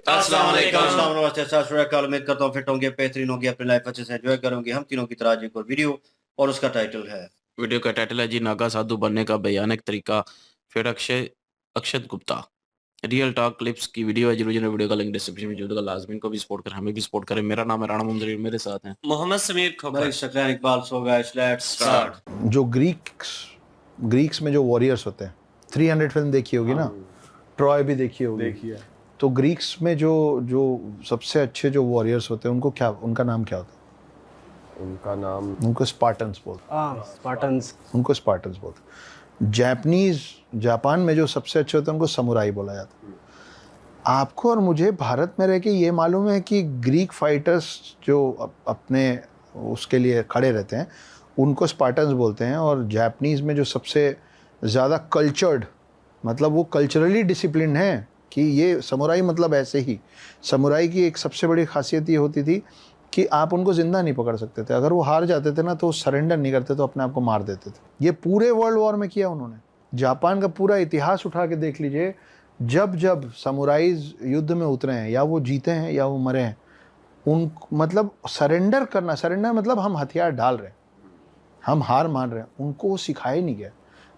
अस्सलाम वालेकुम। नमस्ते, सत श्री अकाल। उम्मीद करता हूँ फिट होंगे, बेहतरीन होंगे, अपनी लाइफ अच्छे से एंजॉय करोगे। हम तीनों की तरह आज एक और वीडियो, और उसका टाइटल है वीडियो का टाइटल है जी नागा साधु बनने का भयानक तरीका। फिर अक्षत गुप्ता रियल टॉक क्लिप्स की वीडियो है। जरूर वीडियो का लिंक डिस्क्रिप्शन में जो लाजमी को भी सपोर्ट करें, हमें भी सपोर्ट करें। मेरा नाम है राणा मुंदरी, मेरे साथ हैं Mohammad Sameer Khokhar. Saqlain Iqbal. So guys, let's start. जो ग्रीक्स में जो वॉरियर्स होते हैं, 300 फिल्म देखी होगी ना, ट्रॉय भी देखी होगी। तो ग्रीक्स में जो जो सबसे अच्छे जो वॉरियर्स होते हैं उनका नाम क्या होता है? उनको स्पार्टन्स बोलते। जापान में जो सबसे अच्छे होते हैं उनको समुराई बोला जाता है। आपको और मुझे भारत में रह के ये मालूम है कि ग्रीक फाइटर्स जो अपने उसके लिए खड़े रहते हैं उनको स्पार्टन्स बोलते हैं, और जापानीज़ में जो सबसे ज़्यादा कल्चर्ड, मतलब वो कल्चरली डिसिप्लिन है कि ये समुराई, मतलब ऐसे ही समुराई की एक सबसे बड़ी खासियत ये होती थी कि आप उनको ज़िंदा नहीं पकड़ सकते थे। अगर वो हार जाते थे ना तो सरेंडर नहीं करते, तो अपने आप को मार देते थे। ये पूरे वर्ल्ड वॉर में किया उन्होंने। जापान का पूरा इतिहास उठा के देख लीजिए, जब जब समुराइज युद्ध में उतरे हैं, या वो जीते हैं या वो मरे हैं, उन मतलब सरेंडर मतलब हम हथियार डाल रहे हैं, हम हार मान रहे हैं, उनको वो सिखाया नहीं गया।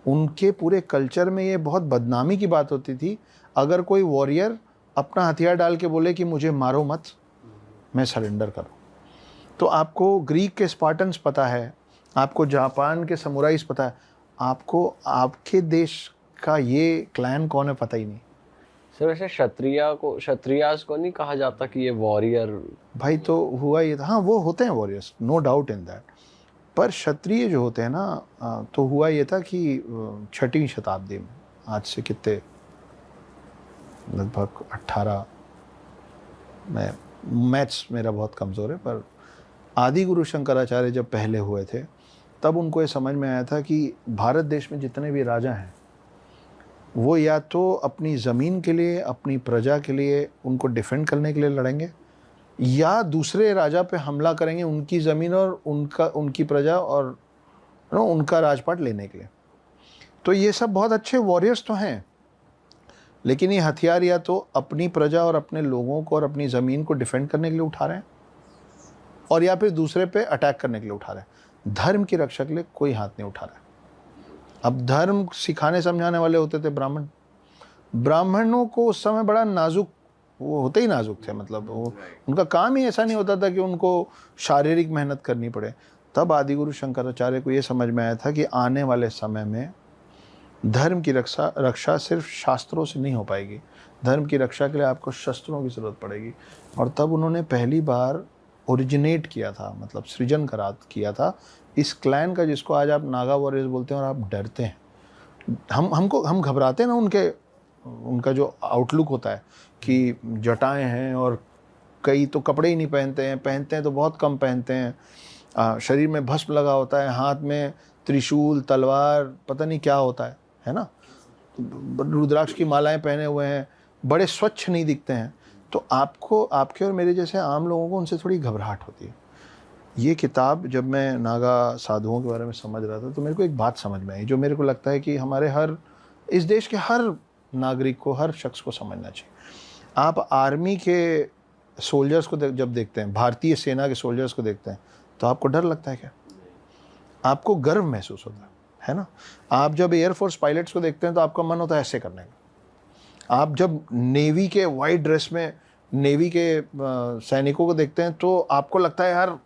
उनके पूरे कल्चर में ये बहुत बदनामी की बात होती थी अगर कोई वॉरियर अपना हथियार डाल के बोले कि मुझे मारो मत, मैं सरेंडर करूँ। तो आपको ग्रीक के स्पार्टन्स पता है, आपको जापान के समुराइज पता है, आपको आपके देश का ये क्लैन कौन है पता ही नहीं। सर वैसे क्षत्रियास को नहीं कहा जाता कि ये वॉरियर? भाई तो हुआ ये था, हाँ वो होते हैं warriors, no doubt in that. पर क्षत्रिय जो होते हैं ना, तो हुआ ये था कि 6वीं शताब्दी में, आज से कितने, लगभग 18, मैं मैथ्स मेरा बहुत कमज़ोर है, पर आदि गुरु शंकराचार्य जब पहले हुए थे तब उनको ये समझ में आया था कि भारत देश में जितने भी राजा हैं वो या तो अपनी ज़मीन के लिए, अपनी प्रजा के लिए, उनको डिफेंड करने के लिए लड़ेंगे, या दूसरे राजा पे हमला करेंगे उनकी ज़मीन और उनकी प्रजा और उनका राजपाट लेने के लिए। तो ये सब बहुत अच्छे वॉरियर्स तो हैं, लेकिन ये हथियार या तो अपनी प्रजा और अपने लोगों को और अपनी ज़मीन को डिफेंड करने के लिए उठा रहे हैं, और या फिर दूसरे पे अटैक करने के लिए उठा रहे हैं। धर्म की रक्षा के लिए कोई हाथ नहीं उठा रहा है। अब धर्म सिखाने समझाने वाले होते थे ब्राह्मणों को उस समय बड़ा नाजुक, वो होते ही नाजुक थे, मतलब वो उनका काम ही ऐसा नहीं होता था कि उनको शारीरिक मेहनत करनी पड़े। तब आदिगुरु शंकराचार्य को ये समझ में आया था कि आने वाले समय में धर्म की रक्षा सिर्फ शास्त्रों से नहीं हो पाएगी, धर्म की रक्षा के लिए आपको शस्त्रों की ज़रूरत पड़ेगी। और तब उन्होंने पहली बार ओरिजिनेट किया था, मतलब सृजन किया था इस क्लैन का, जिसको आज आप नागा वॉरियर्स बोलते हैं, और आप डरते हैं। हम घबराते हैं ना, उनका जो आउटलुक होता है कि जटाएं हैं, और कई तो कपड़े ही नहीं पहनते हैं तो बहुत कम पहनते हैं, शरीर में भस्म लगा होता है, हाथ में त्रिशूल, तलवार, पता नहीं क्या होता है ना, रुद्राक्ष की मालाएं पहने हुए हैं, बड़े स्वच्छ नहीं दिखते हैं। तो आपको, आपके और मेरे जैसे आम लोगों को उनसे थोड़ी घबराहट होती है। ये किताब जब मैं नागा साधुओं के बारे में समझ रहा था तो मेरे को एक बात समझ में आई, जो मेरे को लगता है कि हमारे इस देश के हर नागरिक को, हर शख्स को समझना चाहिए। आप आर्मी के सोल्जर्स को जब देखते हैं, भारतीय सेना के सोल्जर्स को देखते हैं, तो आपको डर लगता है क्या? आपको गर्व महसूस होता है ना? आप जब एयरफोर्स पायलट्स को देखते हैं तो आपका मन होता है ऐसे करने का। आप जब नेवी के वाइट ड्रेस में नेवी के सैनिकों को देखते हैं तो आपको लगता है यार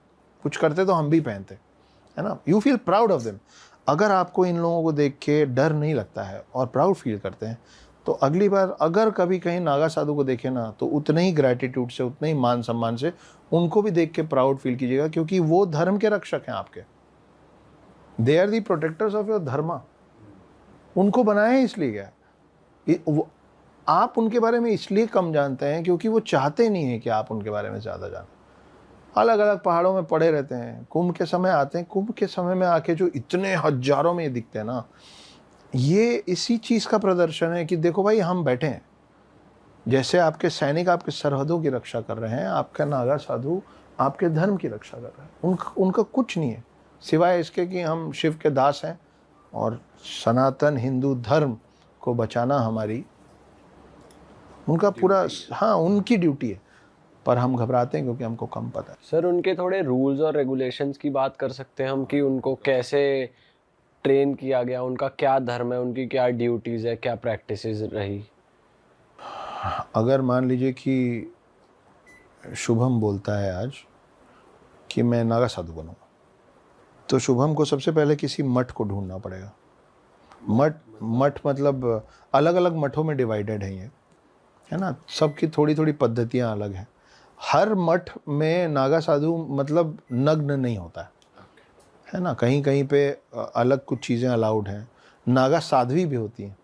कुछ करते तो हम भी पहनते, है ना? You feel proud of them. अगर आपको इन लोगों को देख के डर नहीं लगता है और प्राउड फील करते हैं, तो अगली बार अगर कभी कहीं नागा साधु को देखे ना, तो उतने ही ग्रैटिट्यूड से, उतने ही मान सम्मान से उनको भी देख के प्राउड फील कीजिएगा, क्योंकि वो धर्म के रक्षक हैं आपके। They are the protectors of your dharma. उनको बनाया इसलिए गया। आप उनके बारे में इसलिए कम जानते हैं क्योंकि वो चाहते नहीं है कि आप उनके बारे में ज़्यादा जानें। अलग अलग पहाड़ों में पड़े रहते हैं, कुंभ के समय आते हैं, कुंभ के समय में आके जो इतने हजारों में दिखते हैं ना, ये इसी चीज़ का प्रदर्शन है कि देखो भाई, हम बैठे हैं। जैसे आपके सैनिक आपके सरहदों की रक्षा कर रहे हैं, आपका नागा साधु आपके धर्म की रक्षा कर रहा है। उनका कुछ नहीं है सिवाय इसके कि हम शिव के दास हैं और सनातन हिंदू धर्म को बचाना हमारी उनका पूरा, हाँ उनकी ड्यूटी है, पर हम घबराते हैं क्योंकि हमको कम पता है। सर उनके थोड़े रूल्स और रेगुलेशंस की बात कर सकते हैं हम कि उनको कैसे ट्रेन किया गया, उनका क्या धर्म है, उनकी क्या ड्यूटीज है, क्या प्रैक्टिसेस रही? अगर मान लीजिए कि शुभम बोलता है आज कि मैं नागा साधु बनूंगा, तो शुभम को सबसे पहले किसी मठ को ढूंढना पड़ेगा। मठ मतलब अलग अलग मठों में डिवाइडेड है ये, है ना, सबकी थोड़ी थोड़ी पद्धतियाँ अलग हैं। हर मठ में नागा साधु मतलब नग्न नहीं होता है ना, कहीं कहीं पे अलग कुछ चीज़ें अलाउड हैं। नागा साध्वी भी होती हैं,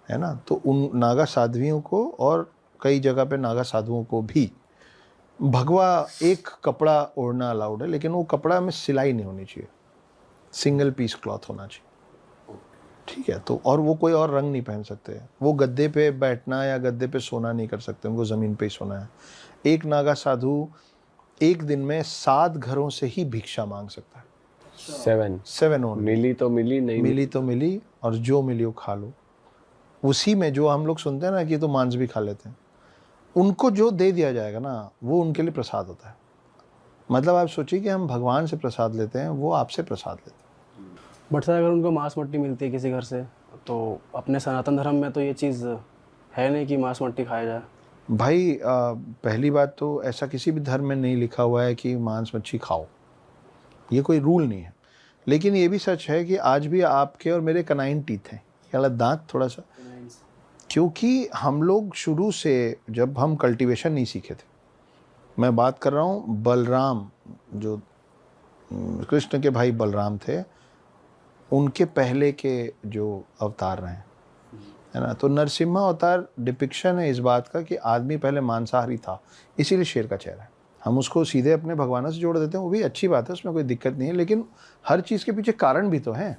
है ना, तो उन नागा साध्वियों को और कई जगह पे नागा साधुओं को भी भगवा एक कपड़ा ओढ़ना अलाउड है, लेकिन वो कपड़ा में सिलाई नहीं होनी चाहिए, सिंगल पीस क्लॉथ होना चाहिए, ठीक है। तो और वो कोई और रंग नहीं पहन सकते, वो गद्दे पे बैठना या गद्दे पे सोना नहीं कर सकते, उनको ज़मीन पे ही सोना है। एक नागा साधु एक दिन में 7 घरों से ही भिक्षा मांग सकता है। 7 ओनली। मिली तो मिली, नहीं मिली तो मिली, और जो मिली वो खा लो। उसी में जो हम लोग सुनते हैं ना कि तो मांस भी खा लेते हैं, उनको जो दे दिया जाएगा ना वो उनके लिए प्रसाद होता है। मतलब आप सोचिए कि हम भगवान से प्रसाद लेते हैं, वो आपसे प्रसाद लेते हैं। बट सर अगर उनको मांस मट्टी मिलती है किसी घर से, तो अपने सनातन धर्म में तो ये चीज़ है नहीं कि मांस मट्टी खाया जाए। भाई पहली बात तो ऐसा किसी भी धर्म में नहीं लिखा हुआ है कि मांस मच्छी खाओ, ये कोई रूल नहीं है। लेकिन ये भी सच है कि आज भी आपके और मेरे कनाइन टीथ हैं, ये वाला दांत थोड़ा सा, क्योंकि हम लोग शुरू से जब हम कल्टीवेशन नहीं सीखे थे, मैं बात कर रहा हूँ बलराम, जो कृष्ण के भाई बलराम थे, उनके पहले के जो अवतार रहे, है ना, तो नरसिम्हा अवतार डिपिक्शन है इस बात का कि आदमी पहले मांसाहारी था, इसीलिए शेर का चेहरा है। हम उसको सीधे अपने भगवानों से जोड़ देते हैं, वो भी अच्छी बात है, उसमें कोई दिक्कत नहीं है, लेकिन हर चीज़ के पीछे कारण भी तो है।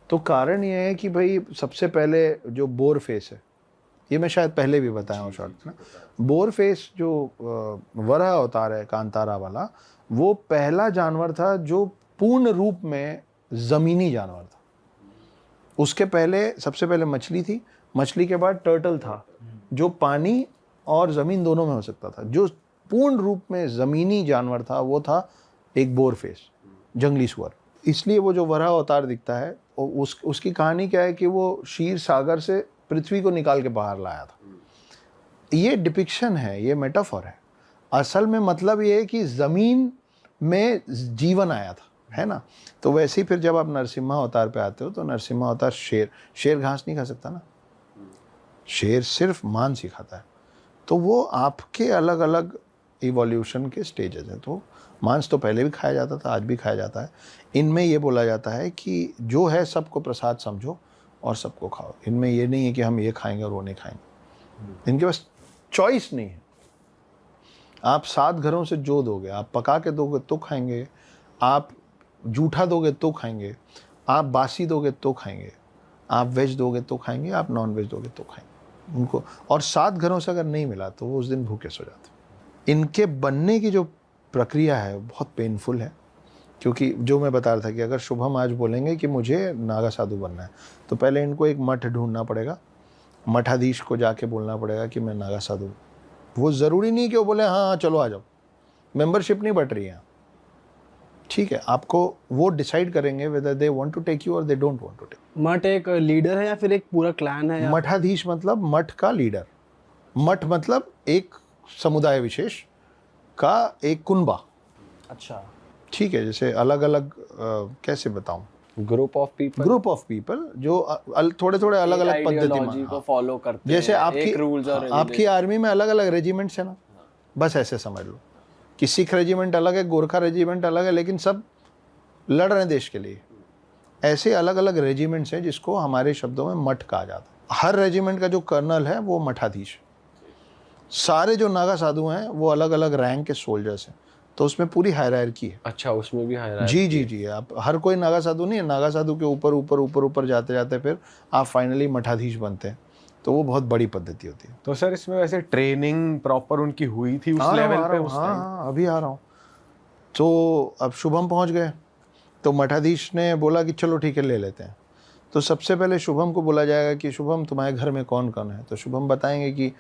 तो कारण ये है कि भाई सबसे पहले जो बोर फेस है, ये मैं शायद पहले भी बताया हूँ शॉर्ट में, बोर फेस जो वराह अवतार है कांतारा वाला, वो पहला जानवर था जो पूर्ण रूप में ज़मीनी जानवर था। उसके पहले सबसे पहले मछली थी, मछली के बाद टर्टल था जो पानी और ज़मीन दोनों में हो सकता था। जो पूर्ण रूप में ज़मीनी जानवर था वो था एक बोर फेस, जंगली सुअर। इसलिए वो जो वराह अवतार दिखता है, उसकी कहानी क्या है कि वो क्षीर सागर से पृथ्वी को निकाल के बाहर लाया था। ये डिपिक्शन है, ये मेटाफॉर है। असल में मतलब ये है कि ज़मीन में जीवन आया था, है ना। तो वैसे ही फिर जब आप नरसिम्हा अवतार पे आते हो तो नरसिम्हा अवतार शेर घास नहीं खा सकता ना, शेर सिर्फ मांस ही खाता है। तो वो आपके अलग अलग इवोल्यूशन के स्टेजेस हैं। तो मांस तो पहले भी खाया जाता था, आज भी खाया जाता है। इनमें ये बोला जाता है कि जो है सबको प्रसाद समझो और सबको खाओ। इनमें ये नहीं है कि हम ये खाएंगे और वो नहीं खाएंगे, इनके पास चॉइस नहीं है। आप 7 घरों से जो दोगे, आप पका के दोगे तो खाएंगे, आप जूठा दोगे तो खाएंगे, आप बासी दोगे तो खाएंगे, आप वेज दोगे तो खाएंगे, आप नॉन वेज दोगे तो खाएंगे उनको। और 7 घरों से अगर नहीं मिला तो वो उस दिन भूखे सो जाते। इनके बनने की जो प्रक्रिया है बहुत पेनफुल है, क्योंकि जो मैं बता रहा था कि अगर शुभम आज बोलेंगे कि मुझे नागा साधु बनना है, तो पहले इनको एक मठ ढूंढना पड़ेगा, मठाधीश को जाके बोलना पड़ेगा कि मैं नागा साधु। वो ज़रूरी नहीं कि वो बोले हाँ चलो आ जाओ, मेंबरशिप नहीं बट रही है, ठीक है। आपको वो डिसाइड करेंगे whether they want to take you और they don't want to take. मठ एक लीडर है या फिर एक पूरा क्लैन है या? मठाधीश मतलब मठ का लीडर, मठ मतलब एक समुदाय विशेष का एक कुनबा। अच्छा, ठीक है, जैसे अलग अलग कैसे बताऊं, ग्रुप ऑफ पीपल जो थोड़े थोड़े अलग अलग पद्धति आइडियोलॉजी को फॉलो करते जैसे हैं, आपकी एक रूल्स और आपकी आर्मी में अलग अलग रेजिमेंट्स है ना, बस ऐसे समझ लो कि सिख रेजिमेंट अलग है, गोरखा रेजिमेंट अलग है, लेकिन सब लड़ रहे हैं देश के लिए। ऐसे अलग अलग रेजिमेंट्स हैं जिसको हमारे शब्दों में मठ कहा जाता है। हर रेजिमेंट का जो कर्नल है वो मठाधीश है। सारे जो नागा साधु हैं वो अलग अलग रैंक के सोल्जर्स हैं, तो उसमें पूरी हायरार्की है। अच्छा, उसमें भी हायरार्की? जी जी जी, आप हर कोई नागा साधु नहीं है, नागा साधु के ऊपर ऊपर ऊपर ऊपर जाते जाते फिर आप फाइनली मठाधीश बनते हैं, तो वो बहुत बड़ी पद्धति होती है। तो सर इसमें वैसे ट्रेनिंग प्रॉपर उनकी हुई थी उस लेवल पे उस टाइम? हाँ, अभी आ रहा हूँ। तो अब शुभम पहुँच गए, तो मठाधीश ने बोला कि चलो ठीक है ले लेते हैं। तो सबसे पहले शुभम को बोला जाएगा कि शुभम तुम्हारे घर में कौन कौन है, तो शुभम बताएंगे कि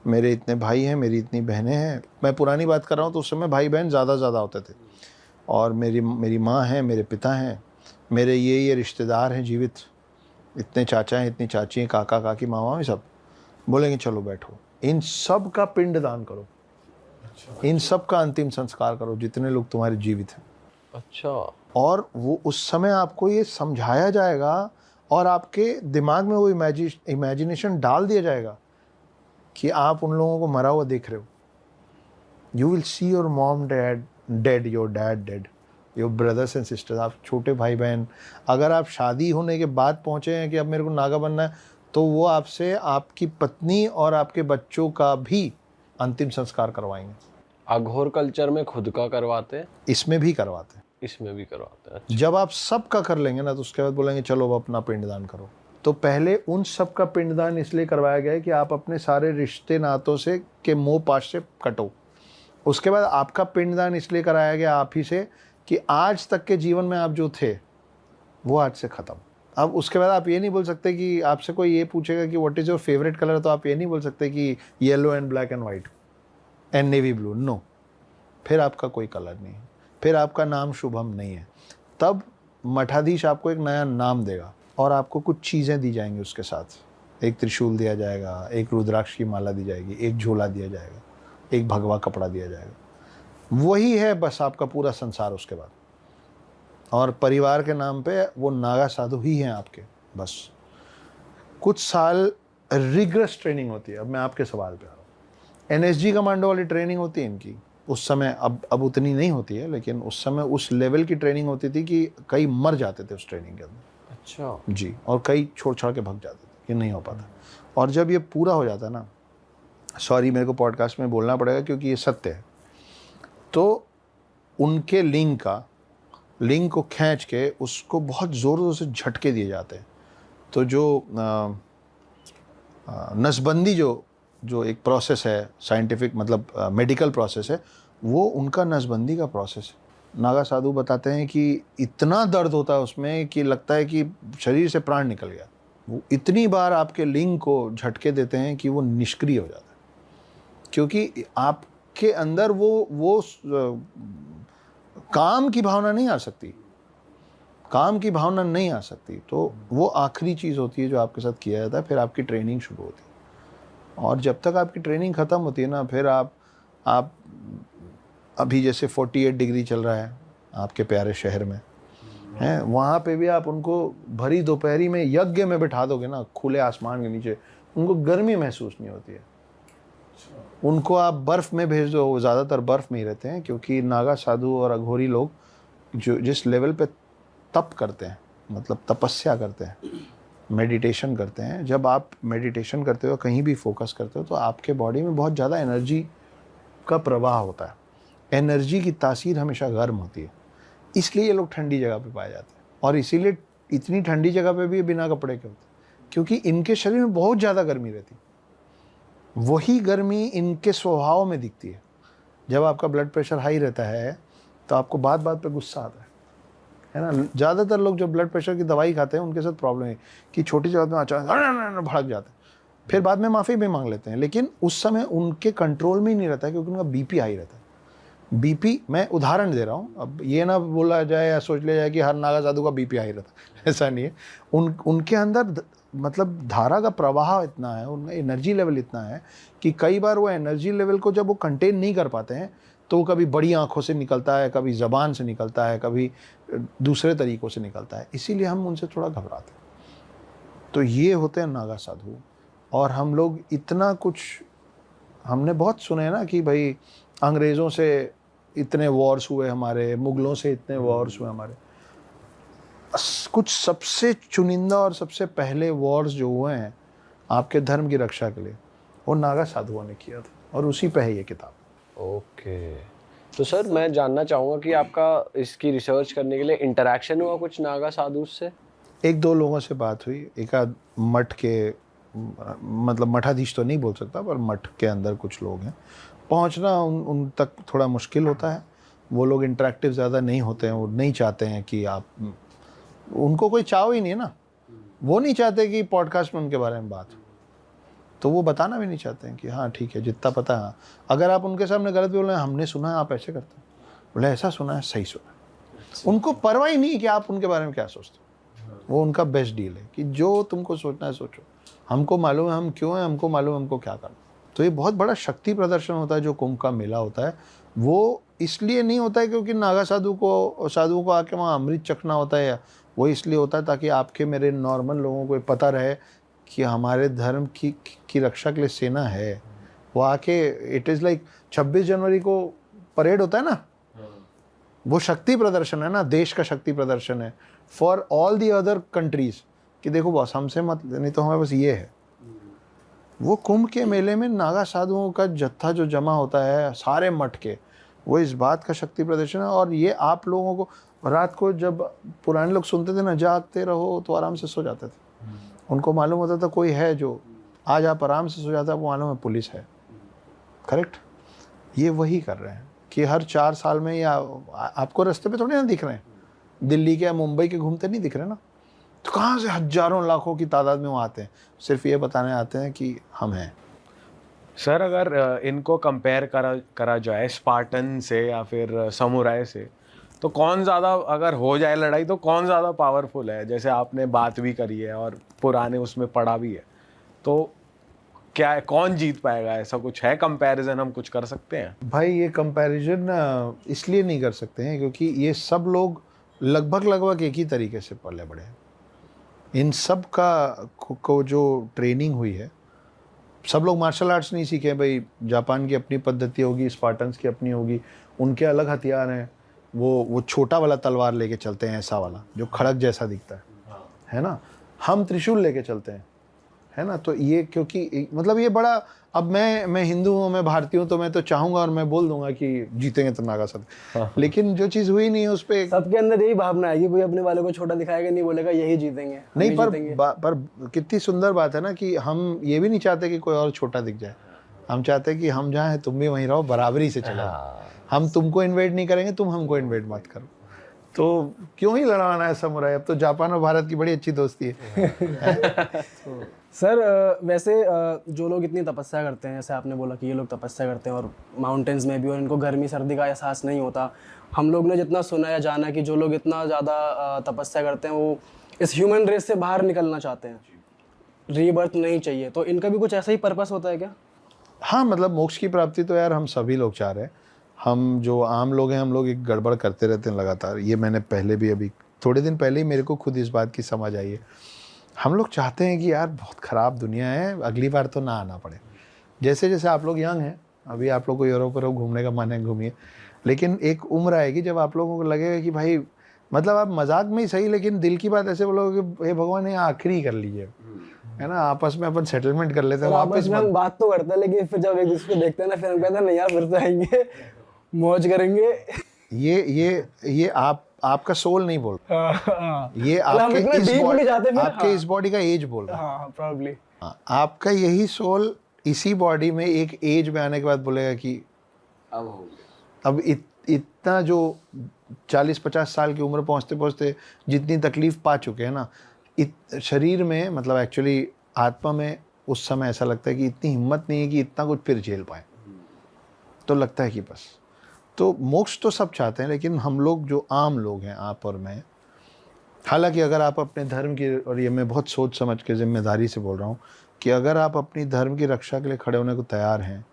मेरे इतने भाई हैं, मेरी इतनी बहनें हैं। मैं पुरानी बात कर रहा हूँ तो उस समय भाई बहन ज़्यादा होते थे। और मेरी माँ है, मेरे पिता हैं, मेरे ये रिश्तेदार हैं जीवित, इतने चाचा हैं, इतनी चाची हैं, काका काकी मामा में सब। बोलेंगे चलो बैठो, इन सब का पिंडदान करो, इन सब का अंतिम संस्कार करो, जितने लोग तुम्हारे जीवित हैं। अच्छा। और वो उस समय आपको ये समझाया जाएगा और आपके दिमाग में वो इमेजिनेशन डाल दिया जाएगा कि आप उन लोगों को मरा हुआ देख रहे हो। You will see your mom dead, your dad dead, your brothers and sisters, आप छोटे भाई बहन। अगर आप शादी होने के बाद पहुँचे हैं कि अब मेरे को नागा बनना है, तो वो आपसे आपकी पत्नी और आपके बच्चों का भी अंतिम संस्कार करवाएंगे। अघोर कल्चर में खुद का करवाते हैं, इसमें भी करवाते हैं। इसमें भी करवाते हैं। अच्छा। जब आप सब का कर लेंगे ना, तो उसके बाद बोलेंगे चलो अब अपना पिंडदान करो। तो पहले उन सब का पिंडदान इसलिए करवाया गया है कि आप अपने सारे रिश्ते नातों से के मोह पाश से कटो। उसके बाद आपका पिंडदान इसलिए कराया गया आप ही से कि आज तक के जीवन में आप जो थे वो आज से ख़त्म। अब उसके बाद आप ये नहीं बोल सकते कि आपसे कोई ये पूछेगा कि what is your favourite colour, तो आप ये नहीं बोल सकते कि yellow and black and white and navy blue. No, फिर आपका कोई कलर नहीं है, फिर आपका नाम शुभम नहीं है। तब मठाधीश आपको एक नया नाम देगा और आपको कुछ चीज़ें दी जाएंगी उसके साथ। एक त्रिशूल दिया जाएगा, एक रुद्राक्ष की माला दी जाएगी, एक झोला दिया जाएगा, एक भगवा कपड़ा दिया जाएगा। वही है बस आपका पूरा संसार उसके बाद। और परिवार के नाम पे वो नागा साधु ही हैं आपके बस। कुछ साल रिग्रेस ट्रेनिंग होती है। अब मैं आपके सवाल पे आ रहा हूँ। एनएसजी कमांडो वाली ट्रेनिंग होती है इनकी उस समय, अब उतनी नहीं होती है, लेकिन उस समय उस लेवल की ट्रेनिंग होती थी कि कई मर जाते थे उस ट्रेनिंग के अंदर। अच्छा जी, और कई छोड़ छाड़ के भाग जाते थे, ये नहीं हो पाता। और जब ये पूरा हो जाता है ना, सॉरी मेरे को पॉडकास्ट में बोलना पड़ेगा क्योंकि ये सत्य है, तो उनके लिंग को खींच के उसको बहुत ज़ोर से झटके दिए जाते हैं। तो जो नसबंदी जो एक प्रोसेस है, साइंटिफिक मतलब मेडिकल प्रोसेस है, वो उनका नसबंदी का प्रोसेस है। नागा साधु बताते हैं कि इतना दर्द होता है उसमें कि लगता है कि शरीर से प्राण निकल गया। वो इतनी बार आपके लिंग को झटके देते हैं कि वो निष्क्रिय हो जाता है, क्योंकि आपके अंदर वो काम की भावना नहीं आ सकती, काम की भावना नहीं आ सकती। तो वो आखिरी चीज़ होती है जो आपके साथ किया जाता है। फिर आपकी ट्रेनिंग शुरू होती है, और जब तक आपकी ट्रेनिंग ख़त्म होती है ना, फिर आप अभी जैसे 48 डिग्री चल रहा है आपके प्यारे शहर में हैं, वहाँ पे भी आप उनको भरी दोपहरी में यज्ञ में बिठा दोगे ना, खुले आसमान के नीचे, उनको गर्मी महसूस नहीं होती है। उनको आप बर्फ़ में भेज दो, वो ज़्यादातर बर्फ़ में ही रहते हैं, क्योंकि नागा साधु और अघोरी लोग जो जिस लेवल पे तप करते हैं, मतलब तपस्या करते हैं, मेडिटेशन करते हैं, जब आप मेडिटेशन करते हो, कहीं भी फोकस करते हो, तो आपके बॉडी में बहुत ज़्यादा एनर्जी का प्रवाह होता है। एनर्जी की तासीर हमेशा गर्म होती है, इसलिए ये लोग ठंडी जगह पे पाए जाते हैं। और इसीलिए इतनी ठंडी जगह पे भी बिना कपड़े के होते हैं, क्योंकि इनके शरीर में बहुत ज़्यादा गर्मी रहती है। वही गर्मी इनके स्वभाव में दिखती है। जब आपका ब्लड प्रेशर हाई रहता है तो आपको बात बात पे गुस्सा आता है ना। ज़्यादातर लोग जो ब्लड प्रेशर की दवाई खाते हैं उनके साथ प्रॉब्लम है कि छोटी सी बात में अचानक भड़क जाते हैं, फिर बाद में माफ़ी भी मांग लेते हैं, लेकिन उस समय उनके कंट्रोल में ही नहीं रहता है, क्योंकि उनका बीपी हाई रहता है। बीपी, मैं उदाहरण दे रहा हूँ, अब ये ना बोला जाए या सोच लिया जाए कि हर नागा साधु का बीपी हाई रहता है, ऐसा नहीं है। उनके अंदर मतलब धारा का प्रवाह इतना है, उनका एनर्जी लेवल इतना है कि कई बार वो एनर्जी लेवल को जब वो कंटेन नहीं कर पाते हैं तो वो कभी बड़ी आंखों से निकलता है, कभी ज़बान से निकलता है, कभी दूसरे तरीक़ों से निकलता है। इसीलिए हम उनसे थोड़ा घबराते हैं। तो ये होते हैं नागा साधु। और हम लोग इतना कुछ हमने बहुत सुने ना कि भाई अंग्रेज़ों से इतने वॉर्स हुए हमारे, मुग़लों से इतने वॉर्स हुए हमारे। कुछ सबसे चुनिंदा और सबसे पहले वॉर्स जो हुए हैं आपके धर्म की रक्षा के लिए, वो नागा साधुओं ने किया था, और उसी पे है ये किताब। ओके, तो सर मैं जानना चाहूँगा कि आपका इसकी रिसर्च करने के लिए इंटरेक्शन हुआ कुछ नागा साधु से? एक दो लोगों से बात हुई, एक आध मठ के, मतलब मठाधीश तो नहीं बोल सकता, पर मठ के अंदर कुछ लोग हैं। पहुंचना उन तक थोड़ा मुश्किल होता है। वो लोग इंटरेक्टिव ज़्यादा नहीं होते हैं, वो नहीं चाहते हैं कि आप, उनको कोई चाव ही नहीं है ना। वो नहीं चाहते कि पॉडकास्ट में उनके बारे में बात हो, तो वो बताना भी नहीं चाहते हैं कि हाँ ठीक है जितना पता है। अगर आप उनके सामने गलत बोल रहे हैं, हमने सुना है आप ऐसे करते हैं, बोले ऐसा सुना है, सही सुना है। उनको परवाह ही नहीं कि आप उनके बारे में क्या सोचते हो, वो उनका बेस्ट डील है कि जो तुमको सोचना है सोचो, हमको मालूम है हम क्यों हैं, हमको मालूम है हमको क्या करना। तो ये बहुत बड़ा शक्ति प्रदर्शन होता है जो कुंभ का मेला होता है। वो इसलिए नहीं होता है क्योंकि नागा साधुओं को आके वहाँ अमृत चखना होता है, वो इसलिए होता है ताकि आपके मेरे नॉर्मल लोगों को पता रहे कि हमारे धर्म की रक्षा के लिए सेना है। वो आके इट इज़ लाइक 26 जनवरी को परेड होता है ना, वो शक्ति प्रदर्शन है ना, देश का शक्ति प्रदर्शन है for all the other countries कि देखो बॉस हमसे मत, नहीं तो हमारे पास ये है। वो कुंभ के मेले में नागा साधुओं का जत्था जो जमा होता है सारे मठ के, वो इस बात का शक्ति प्रदर्शन है। और ये आप लोगों को रात को जब पुराने लोग सुनते थे ना, जागते रहो तो आराम से सो जाते थे, उनको मालूम होता था कोई है जो आज आप आराम से सो जाता है, वो मालूम है पुलिस है। करेक्ट, ये वही कर रहे हैं कि हर 4 साल में या आपको रास्ते पे थोड़ी ना दिख रहे हैं, दिल्ली के या मुंबई के घूमते नहीं दिख रहे ना, तो कहाँ से हजारों लाखों की तादाद में वो आते हैं, सिर्फ ये बताने आते हैं कि हम हैं। सर अगर इनको कंपेयर करा जाए स्पार्टन से या फिर समुराय से, तो कौन ज़्यादा अगर हो जाए लड़ाई तो कौन ज़्यादा पावरफुल है? जैसे आपने बात भी करी है और पुराने उसमें पढ़ा भी है, तो क्या है, कौन जीत पाएगा? ऐसा कुछ है कंपैरिजन, हम कुछ कर सकते हैं? भाई ये कंपैरिजन इसलिए नहीं कर सकते हैं क्योंकि ये सब लोग लगभग एक ही तरीके से पले बड़े हैं। इन सब को जो ट्रेनिंग हुई है, सब लोग मार्शल आर्ट्स नहीं सीखे भाई। जापान की अपनी पद्धति होगी, स्पार्टन्स की अपनी होगी, उनके अलग हथियार हैं। वो छोटा वाला तलवार लेके चलते हैं, ऐसा वाला जो खड़क जैसा दिखता है ना। हम त्रिशूल लेके चलते हैं, है ना। तो ये क्योंकि मतलब ये बड़ा, अब मैं हिंदू हूँ, मैं भारतीय हूँ, तो मैं तो चाहूँगा और मैं बोल दूंगा कि जीतेंगे तो नागा साधु, लेकिन जो चीज़ हुई नहीं है उस पर सबके अंदर यही भावना है कि कोई अपने वाले को छोटा दिखाएगा, नहीं बोलेगा यही जीतेंगे, नहीं। पर कितनी सुंदर बात है ना कि हम ये भी नहीं चाहते कि कोई और छोटा दिख जाए। हम चाहते हैं कि हम जहाँ हैं तुम भी वहीं रहो, बराबरी से चलो। हम तुमको इन्वेट नहीं करेंगे, तुम हमको इन्वेट मत करो। तो क्यों ही लड़वाना है समुराई, अब तो जापान और भारत की बड़ी अच्छी दोस्ती है। सर वैसे जो लोग इतनी तपस्या करते हैं, जैसे आपने बोला कि ये लोग तपस्या करते हैं और माउंटेन्स में भी, और इनको गर्मी सर्दी का एहसास नहीं होता। हम लोग ने जितना सुना या जाना कि जो लोग इतना ज़्यादा तपस्या करते हैं वो इस ह्यूमन रेस से बाहर निकलना चाहते हैं, रीबर्थ नहीं चाहिए। तो इनका भी कुछ ऐसा ही पर्पस होता है क्या? हाँ, मतलब मोक्ष की प्राप्ति तो यार हम सभी लोग चाह रहे हैं। हम जो आम लोग हैं, हम लोग एक गड़बड़ करते रहते हैं लगातार। ये मैंने पहले भी, अभी थोड़े दिन पहले ही मेरे को खुद इस बात की समझ आई है। हम लोग चाहते हैं कि यार बहुत ख़राब दुनिया है, अगली बार तो ना आना पड़े। जैसे जैसे आप लोग यंग हैं, अभी आप लोग को यूरोप घूमने का मन है, घूमिए, लेकिन एक उम्र आएगी जब आप लोगों को लगेगा कि भाई, मतलब आप मजाक में ही सही लेकिन दिल की बात ऐसे बोलोगे कि हे भगवान ये आखिरी कर लीजिए, है ना, आपस में अपन सेटलमेंट कर लेते हैं। वापस में हम बात तो करते हैं, लेकिन फिर जब एक दूसरे को देखते हैं ना, फिर हम कहते हैं नहीं यार फिर से आएंगे, मौज करेंगे। ये आपका सोल नहीं बोल रहा, ये आपके इस बॉडी का एज बोल रहा है। प्रोबब्ली आपका यही सोल इसी बॉडी में एक एज में आने के बाद बोलेगा कि अब हो गया। अब इतना जो 40-50 साल की उम्र पहुंचते पहुंचते जितनी तकलीफ पा चुके हैं ना, शरीर में, मतलब एक्चुअली आत्मा में उस समय ऐसा लगता है कि इतनी हिम्मत नहीं है कि इतना कुछ फिर झेल पाए। तो लगता है कि बस, तो मोक्ष तो सब चाहते हैं, लेकिन हम लोग जो आम लोग हैं, आप और मैं, हालांकि अगर आप अपने धर्म की, और ये मैं बहुत सोच समझ के जिम्मेदारी से बोल रहा हूँ, कि अगर आप अपनी धर्म की रक्षा के लिए खड़े होने को तैयार हैं,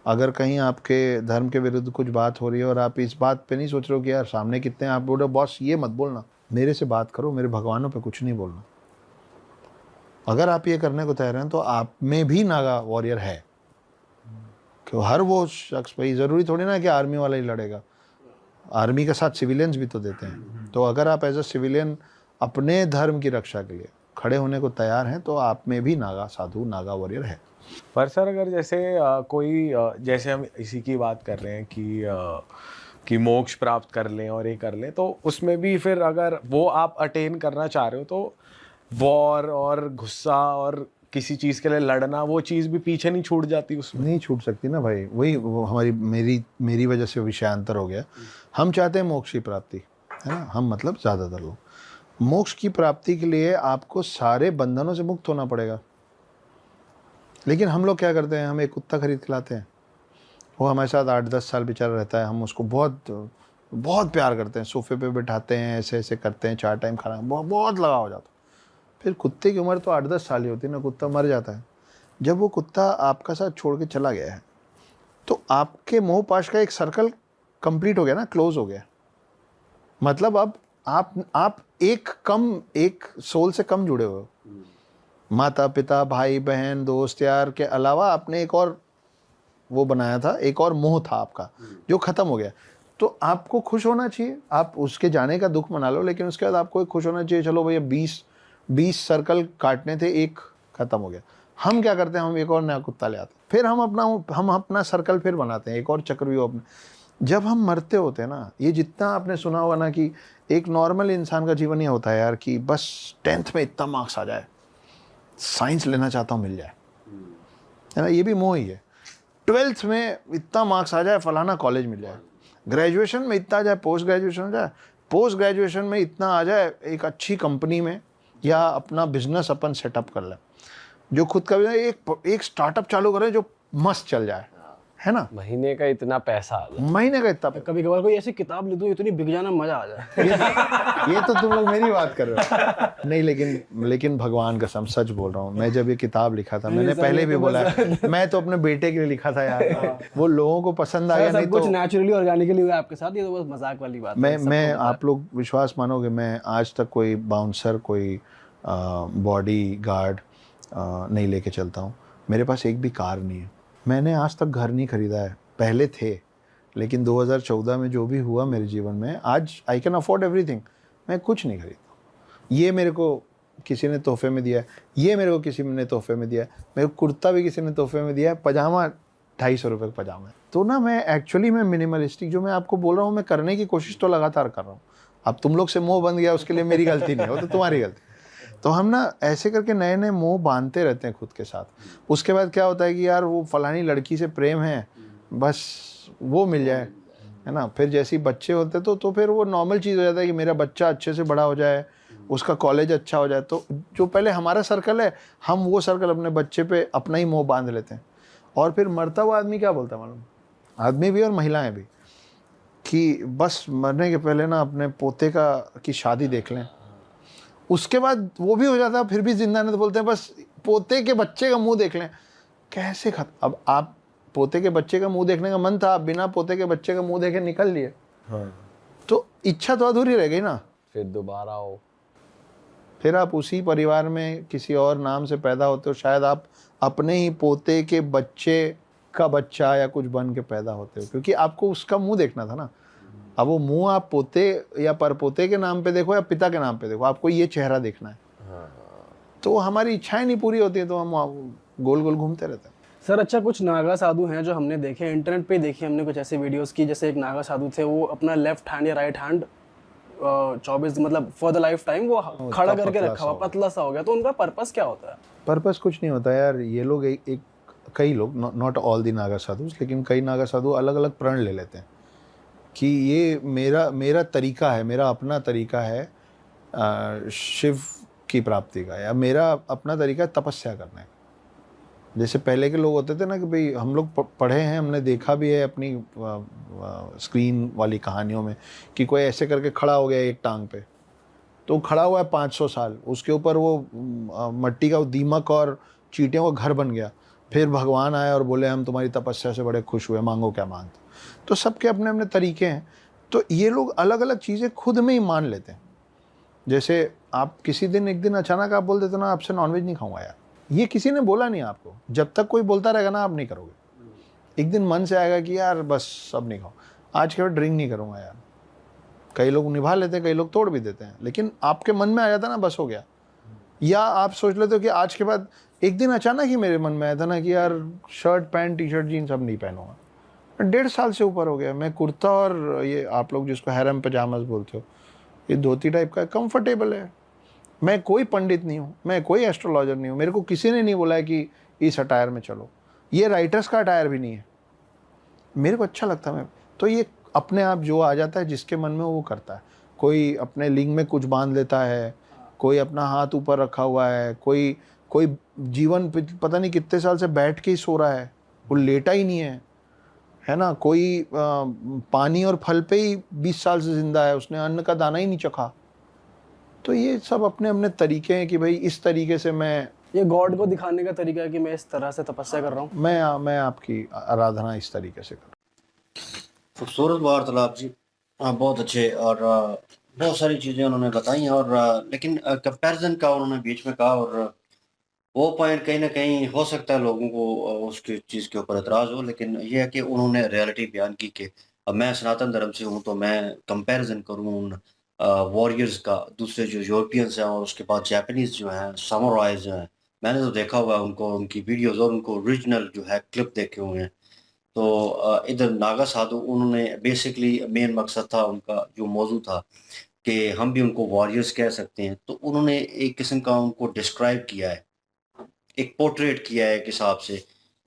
अगर कहीं आपके धर्म के विरुद्ध कुछ बात हो रही है और आप इस बात पे नहीं सोच रहे हो कि यार सामने कितने, आप बोलो बॉस ये मत बोलना, मेरे से बात करो, मेरे भगवानों पे कुछ नहीं बोलना, अगर आप ये करने को तैयार हैं तो आप में भी नागा वॉरियर है। कि हर वो शख्स, भाई ज़रूरी थोड़ी ना कि आर्मी वाला ही लड़ेगा, आर्मी के साथ सिविलियंस भी तो देते हैं। तो अगर आप एज अ सिविलियन अपने धर्म की रक्षा के लिए खड़े होने को तैयार हैं तो आप में भी नागा साधु, नागा वॉरियर है। पर सर अगर जैसे कोई जैसे हम इसी की बात कर रहे हैं कि मोक्ष प्राप्त कर लें और ये कर लें, तो उसमें भी फिर अगर वो आप अटेन करना चाह रहे हो तो वॉर और गुस्सा और किसी चीज़ के लिए लड़ना, वो चीज़ भी पीछे नहीं छूट जाती उसमें? नहीं छूट सकती ना भाई, वही वो मेरी वजह से विषयांतर हो गया। हम चाहते हैं मोक्ष की प्राप्ति, है ना, हम मतलब ज़्यादातर लोग मोक्ष की प्राप्ति के लिए आपको सारे बंधनों से मुक्त होना पड़ेगा। लेकिन हम लोग क्या करते हैं, हम एक कुत्ता खरीद के लाते हैं, वो हमारे साथ 8-10 साल बेचारा रहता है, हम उसको बहुत बहुत प्यार करते हैं, सोफे पे बिठाते हैं, ऐसे ऐसे करते हैं, 4 टाइम खाना, बहुत बहुत लगाव हो जाता। फिर कुत्ते की उम्र तो 8-10 साल ही होती है ना, कुत्ता मर जाता है। जब वो कुत्ता आपका साथ छोड़ के चला गया है तो आपके मोह पाश का एक सर्कल कंप्लीट हो गया ना, क्लोज हो गया। मतलब अब आप एक सोल से कम जुड़े हुए हो। माता पिता भाई बहन दोस्त यार के अलावा आपने एक और वो बनाया था, एक और मोह था आपका जो खत्म हो गया। तो आपको खुश होना चाहिए, आप उसके जाने का दुख मना लो, लेकिन उसके बाद आपको खुश होना चाहिए, चलो भैया 20 सर्कल काटने थे, एक खत्म हो गया। हम क्या करते हैं, हम एक और नया कुत्ता ले आते हैं, फिर हम अपना सर्कल फिर बनाते हैं, एक और चक्रव्यूह अपना। जब हम मरते होते हैं ना, ये जितना आपने सुना होगा ना कि एक नॉर्मल इंसान का जीवन ये होता है यार कि बस 10th में इतना मार्क्स आ जाए, साइंस लेना चाहता हूँ मिल जाए, है ना, ये भी मोह ही है। 12th में इतना मार्क्स आ जाए, फलाना कॉलेज मिल जाए, ग्रेजुएशन में इतना आ जाए, पोस्ट ग्रेजुएशन हो जाए, पोस्ट ग्रेजुएशन में इतना आ जाए, एक अच्छी कंपनी में या अपना बिजनेस अपन सेटअप कर लें, जो खुद का एक स्टार्टअप चालू करें जो मस्त चल जाए, है ना, महीने का इतना पैसा आ जाए। महीने का इतना। कभी कभार कोई ऐसी किताब ले दूं इतनी बिक जाना मजा आ जाए। ये तो तुम लोग मेरी बात कर रहे हो। नहीं, लेकिन भगवान कसम सच बोल रहा हूँ, मैं जब ये किताब लिखा था, मैंने पहले भी बोला है, मैं तो अपने बेटे के लिए लिखा था यार, वो लोगों को पसंद आ गया। नहीं सब कुछ तो नेचुरली ऑर्गेनिकली हुआ आपके साथ, ये तो बस मजाक वाली बात है। मैं आप लोग विश्वास मानोगे, मैं आज तक कोई बाउंसर, कोई बॉडी गार्ड नहीं लेके चलता हूँ। मेरे पास एक भी कार नहीं है, मैंने आज तक घर नहीं खरीदा है। पहले थे, लेकिन 2014 में जो भी हुआ मेरे जीवन में, आज आई कैन अफोर्ड एवरीथिंग, मैं कुछ नहीं खरीदता। ये मेरे को किसी ने तोहफे में दिया है, ये मेरे को किसी ने तोहफे में दिया है, मेरे को कुर्ता भी किसी ने तोहफे में दिया है, पजामा 250 रुपये का पजामा है। तो ना मैं एक्चुअली मैं मिनिमलिस्टिक, जो मैं आपको बोल रहा हूँ, मैं करने की कोशिश तो लगातार कर रहा हूँ। अब तुम लोग से मोह बन गया, उसके लिए मेरी गलती नहीं है, वो तो तुम्हारी गलती। तो हम ना ऐसे करके नए नए मोह बांधते रहते हैं खुद के साथ। उसके बाद क्या होता है कि यार वो फलानी लड़की से प्रेम है, बस वो मिल जाए, है ना। फिर जैसे ही बच्चे होते तो फिर वो नॉर्मल चीज़ हो जाता है कि मेरा बच्चा अच्छे से बड़ा हो जाए, उसका कॉलेज अच्छा हो जाए। तो जो पहले हमारा सर्कल है, हम वो सर्कल अपने बच्चे पे अपना ही मोह बांध लेते हैं। और फिर मरता हुआ आदमी क्या बोलता है मालूम, आदमी भी और महिलाएं भी, कि बस मरने के पहले ना अपने पोते की शादी देख लें। उसके बाद वो भी हो जाता है, फिर भी जिंदा नहीं, तो बोलते हैं बस पोते के बच्चे का मुंह देख लें। कैसे अब आप पोते के बच्चे का मुंह देखने का मन था, आप बिना पोते के बच्चे का मुंह देखे निकल लिए, तो इच्छा तो अधूरी रह गई ना। फिर दोबारा हो, फिर आप उसी परिवार में किसी और नाम से पैदा होते हो, शायद आप अपने ही पोते के बच्चे का बच्चा या कुछ बन के पैदा होते हो, क्योंकि आपको उसका मुंह देखना था ना। अब वो मुंह आप पोते या परपोते के नाम पे देखो या पिता के नाम पे देखो, आपको ये चेहरा देखना है। तो हमारी इच्छाएं नहीं पूरी होती है, तो हम गोल गोल घूमते रहते हैं। सर अच्छा, कुछ नागा साधु हैं जो हमने देखे, इंटरनेट पे देखे हमने कुछ ऐसे वीडियोस की, जैसे एक नागा साधु थे, वो अपना लेफ्ट हैंड या राइट हैंड 24 मतलब फॉर द लाइफ टाइम वो खड़ा करके रखा हुआ, पतला सा हो गया। तो उनका पर्पस क्या होता है? पर्पस कुछ नहीं होता यार। ये लोग कई लोग, नॉट ऑल दी नागा साधु, लेकिन कई नागा साधु अलग अलग प्रण ले लेते हैं कि ये मेरा तरीका है, मेरा अपना तरीका है शिव की प्राप्ति का, या मेरा अपना तरीका है तपस्या करने का। जैसे पहले के लोग होते थे ना कि भाई हम लोग पढ़े हैं, हमने देखा भी है अपनी स्क्रीन वाली कहानियों में कि कोई ऐसे करके खड़ा हो गया एक टांग पे, तो खड़ा हुआ है 500 साल, उसके ऊपर वो मट्टी का दीमक और चींटियों का घर बन गया। फिर भगवान आए और बोले हम तुम्हारी तपस्या से बड़े खुश हुए, मांगो क्या मांगते। तो सबके अपने अपने तरीके हैं। तो ये लोग अलग अलग चीज़ें खुद में ही मान लेते हैं। जैसे आप किसी दिन एक दिन अचानक आप बोल देते ना आपसे नॉनवेज नहीं खाऊंगा यार, ये किसी ने बोला नहीं आपको, जब तक कोई बोलता रहेगा ना आप नहीं करोगे। एक दिन मन से आएगा कि यार बस अब नहीं खाओ, आज के बाद ड्रिंक नहीं करूँगा यार। कई लोग निभा लेते हैं, कई लोग तोड़ भी देते हैं, लेकिन आपके मन में आ जाता ना बस हो गया। या आप सोच लेते हो कि आज के बाद, एक दिन अचानक ही मेरे मन में आया था ना कि यार shirt pant T shirt jeans अब नहीं पहनूंगा। 1.5 साल से ऊपर हो गया, मैं कुर्ता और ये आप लोग जिसको हैरम पजामास बोलते हो, ये धोती टाइप का कंफर्टेबल है। मैं कोई पंडित नहीं हूँ, मैं कोई एस्ट्रोलॉजर नहीं हूँ, मेरे को किसी ने नहीं बोला है कि इस अटायर में चलो। ये राइटर्स का अटायर भी नहीं है, मेरे को अच्छा लगता है। मैं तो ये अपने आप जो आ जाता है जिसके मन में वो करता है। कोई अपने लिंग में कुछ बांध लेता है, कोई अपना हाथ ऊपर रखा हुआ है, कोई कोई जीवन पता नहीं कितने साल से बैठ के ही सो रहा है, वो लेटा ही नहीं है ना। कोई पानी और फल पे ही 20 साल से जिंदा है, उसने अन्न का दाना ही नहीं चखा। तो ये सब अपने अपने तरीके हैं कि भाई इस तरीके से ये गॉड को दिखाने का तरीका है कि मैं इस तरह से तपस्या कर रहा हूँ। मैं आपकी आराधना इस तरीके से कर। खूबसूरत वार्तालाप जी। बहुत अच्छे, और बहुत सारी चीज़ें उन्होंने बताई, और लेकिन कंपैरिजन का उन्होंने बीच में कहा, और वो पॉइंट कहीं ना कहीं हो सकता है लोगों को उसकी चीज़ के ऊपर एतराज़ हो, लेकिन ये है कि उन्होंने रियलिटी बयान की कि अब मैं सनातन धर्म से हूँ, तो मैं कंपैरिजन करूँ उन वॉरियर्स का, दूसरे जो यूरोपियंस हैं और उसके बाद जापानीज जो हैं, सामुराइज जो हैं। मैंने तो देखा हुआ है उनको, उनकी वीडियोस और उनको ओरिजिनल जो है क्लिप देखे हुए हैं। तो इधर नागा साधु, उन्होंने बेसिकली मेन मकसद था उनका जो मौजू था कि हम भी उनको वॉरियर्स कह सकते हैं, तो उन्होंने एक किस्म का उनको डिस्क्राइब किया है, एक पोर्ट्रेट किया है एक हिसाब से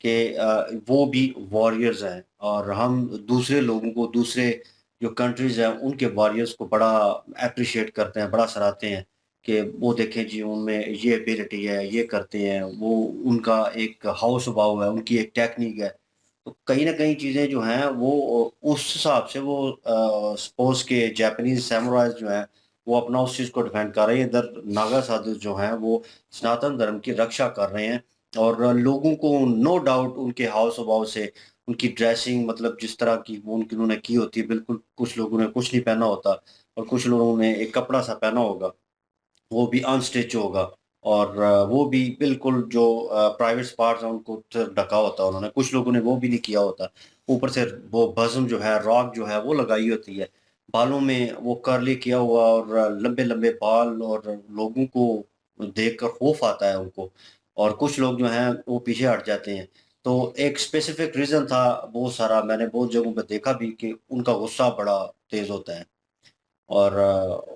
कि वो भी वॉरियर्स हैं, और हम दूसरे लोगों को, दूसरे जो कंट्रीज़ हैं उनके वॉरियर्स को बड़ा एप्रिशिएट करते हैं, बड़ा सराहते हैं कि वो देखें जी उनमें ये एबिलिटी है, ये करते हैं, वो उनका एक हाउस स्वभाव है, उनकी एक टेक्निक है। तो कहीं न कहीं चीज़ें जो हैं वो उस हिसाब से वो सपोज़ के जापानीज़ सैमुराइज़ जो हैं, वो अपना उस चीज़ को डिफेंड कर रहे हैं। इधर नागा साधु जो हैं वो सनातन धर्म की रक्षा कर रहे हैं, और लोगों को नो डाउट उनके हाव स्वभाव से, उनकी ड्रेसिंग, मतलब जिस तरह की वो उन्होंने की होती है, बिल्कुल कुछ लोगों ने कुछ नहीं पहना होता, और कुछ लोगों ने एक कपड़ा सा पहना होगा, वो भी अनस्टिच होगा, और वो भी बिल्कुल जो प्राइवेट पार्ट्स हैं उनको ढका होता है उन्होंने, कुछ लोगों ने वो भी नहीं किया होता। ऊपर से वो भस्म जो है, रॉक जो है वो लगाई होती है, बालों में वो कर्ली किया हुआ, और लंबे-लंबे बाल, और लोगों को देखकर खौफ आता है उनको, और कुछ लोग जो हैं वो पीछे हट जाते हैं। तो एक स्पेसिफिक रीज़न था बहुत सारा, मैंने बहुत जगहों पे देखा भी कि उनका गुस्सा बड़ा तेज़ होता है। और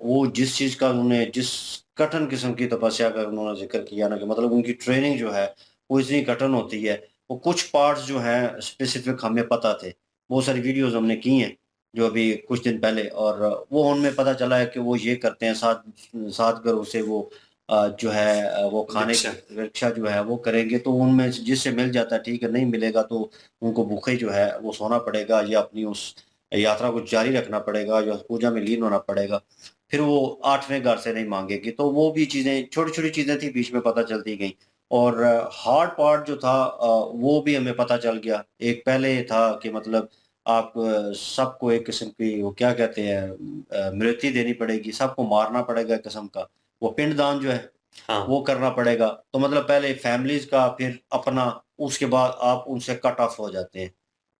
वो जिस चीज़ का उन्होंने, जिस कठिन किस्म की तपस्या का उन्होंने ज़िक्र किया ना, कि मतलब उनकी ट्रेनिंग जो है वो इतनी कठिन होती है। वो कुछ पार्ट्स जो हैं स्पेसिफ़िक हमें पता थे। बहुत सारी वीडियोज़ हमने की हैं, जो अभी कुछ दिन पहले, और वो उनमें पता चला है कि वो ये करते हैं, 7 घरों से वो जो है वो खाने भिक्षा। की रक्षा जो है वो करेंगे, तो उनमें से जिससे मिल जाता है ठीक है, नहीं मिलेगा तो उनको भूखे जो है वो सोना पड़ेगा, या अपनी उस यात्रा को जारी रखना पड़ेगा, जो पूजा में लीन होना पड़ेगा। फिर वो 8वें घर से नहीं माँगेगी, तो वो भी चीज़ें, छोटी-छोटी चीज़ें थी, बीच में पता चलती गईं। और हार्ड पार्ट जो था वो भी हमें पता चल गया। एक पहले था कि मतलब आप सबको एक किस्म की वो क्या कहते हैं, मृत्यु देनी पड़ेगी, सबको मारना पड़ेगा एक किस्म का। वो पिंडदान जो है, हाँ। वो करना पड़ेगा। तो मतलब पहले फैमिलीज़ का, फिर अपना, उसके बाद आप उनसे कट ऑफ हो जाते हैं।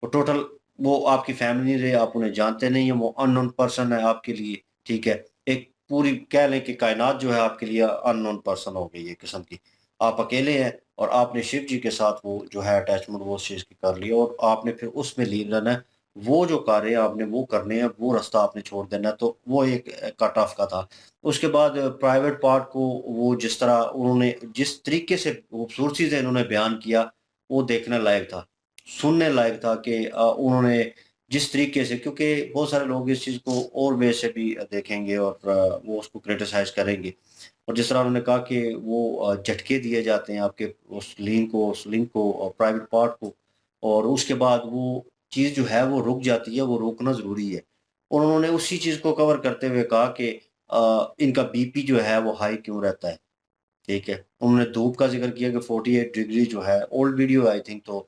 वो टोटल, वो आपकी फैमिली है, आप उन्हें जानते नहीं हैं, वो अननोन पर्सन है आपके लिए, ठीक है? एक पूरी कह लें कि कायनात जो है आपके लिए अननोन पर्सन हो गई है एक किस्म की। आप अकेले हैं, और आपने शिव जी के साथ वो जो है अटैचमेंट वो उस चीज़ की कर ली, और आपने फिर उसमें लीन रहना है। वो जो कार्य आपने वो करने हैं, वो रास्ता आपने छोड़ देना है, तो वो एक कट ऑफ का था। उसके बाद प्राइवेट पार्ट को वो जिस तरह उन्होंने, जिस तरीके से खूबसूरती से इन्होंने बयान किया, वो देखने लायक था। सुनने लायक था कि उन्होंने जिस तरीके से, क्योंकि बहुत सारे लोग इस चीज़ को और वे से भी देखेंगे, और वो उसको क्रिटिसाइज़ करेंगे। और जिस तरह उन्होंने कहा कि वो झटके दिए जाते हैं आपके उस लिंक को और प्राइवेट पार्ट को, और उसके बाद वो चीज़ जो है वो रुक जाती है, वो रोकना ज़रूरी है। और उन्होंने उसी चीज़ को कवर करते हुए कहा कि इनका बीपी जो है वो हाई क्यों रहता है, ठीक है? उन्होंने धूप का ज़िक्र किया कि 48 डिग्री जो है, ओल्ड वीडियो आई थिंक, तो